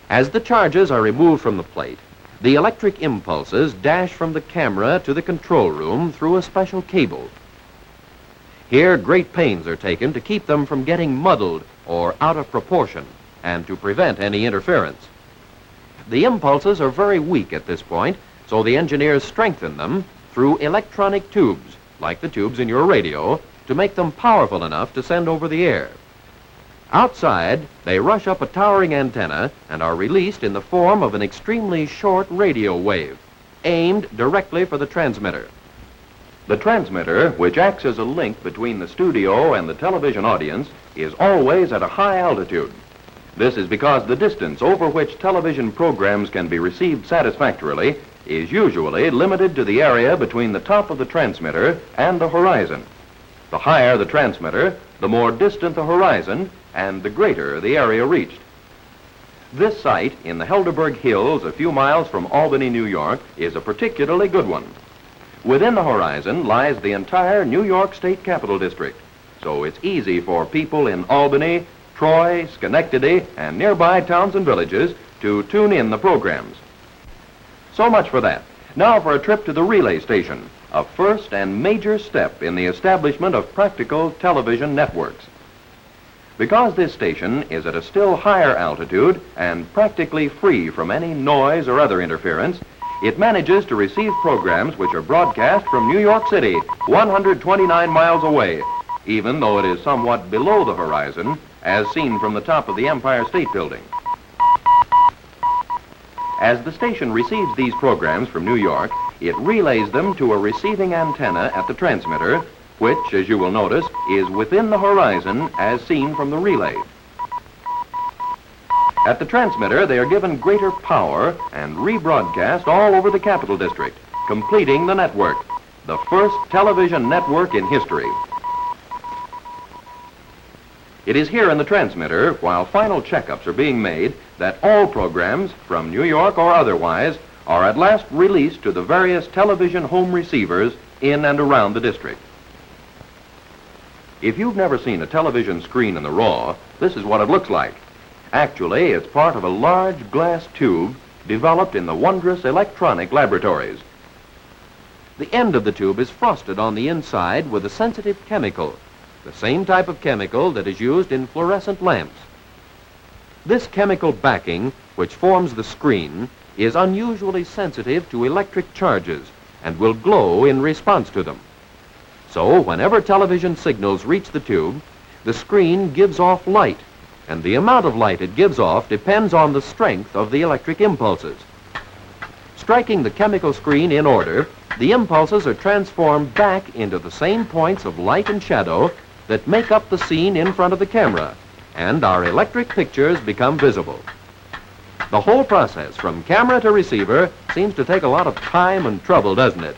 As the charges are removed from the plate, the electric impulses dash from the camera to the control room through a special cable. Here, great pains are taken to keep them from getting muddled or out of proportion and to prevent any interference. The impulses are very weak at this point, so the engineers strengthen them through electronic tubes, like the tubes in your radio, to make them powerful enough to send over the air. Outside, they rush up a towering antenna and are released in the form of an extremely short radio wave, aimed directly for the transmitter. The transmitter, which acts as a link between the studio and the television audience, is always at a high altitude. This is because the distance over which television programs can be received satisfactorily is usually limited to the area between the top of the transmitter and the horizon. The higher the transmitter, the more distant the horizon, and the greater the area reached. This site in the Helderberg Hills, a few miles from Albany, New York, is a particularly good one. Within the horizon lies the entire New York State Capital District, so it's easy for people in Albany, Troy, Schenectady, and nearby towns and villages to tune in the programs. So much for that. Now for a trip to the relay station, a first and major step in the establishment of practical television networks. Because this station is at a still higher altitude and practically free from any noise or other interference, it manages to receive programs which are broadcast from New York City, 129 miles away, even though it is somewhat below the horizon, as seen from the top of the Empire State Building. As the station receives these programs from New York, it relays them to a receiving antenna at the transmitter, which, as you will notice, is within the horizon as seen from the relay. At the transmitter, they are given greater power and rebroadcast all over the Capital District, completing the network, the first television network in history. It is here in the transmitter, while final checkups are being made, that all programs, from New York or otherwise, are at last released to the various television home receivers in and around the district. If you've never seen a television screen in the raw, this is what it looks like. Actually, it's part of a large glass tube developed in the wondrous electronic laboratories. The end of the tube is frosted on the inside with a sensitive chemical, the same type of chemical that is used in fluorescent lamps. This chemical backing, which forms the screen, is unusually sensitive to electric charges and will glow in response to them. So, whenever television signals reach the tube, the screen gives off light, and the amount of light it gives off depends on the strength of the electric impulses. Striking the chemical screen in order, the impulses are transformed back into the same points of light and shadow that make up the scene in front of the camera, and our electric pictures become visible. The whole process, from camera to receiver, seems to take a lot of time and trouble, doesn't it?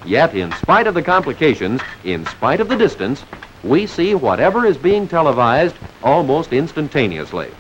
Yet, in spite of the complications, in spite of the distance, we see whatever is being televised almost instantaneously.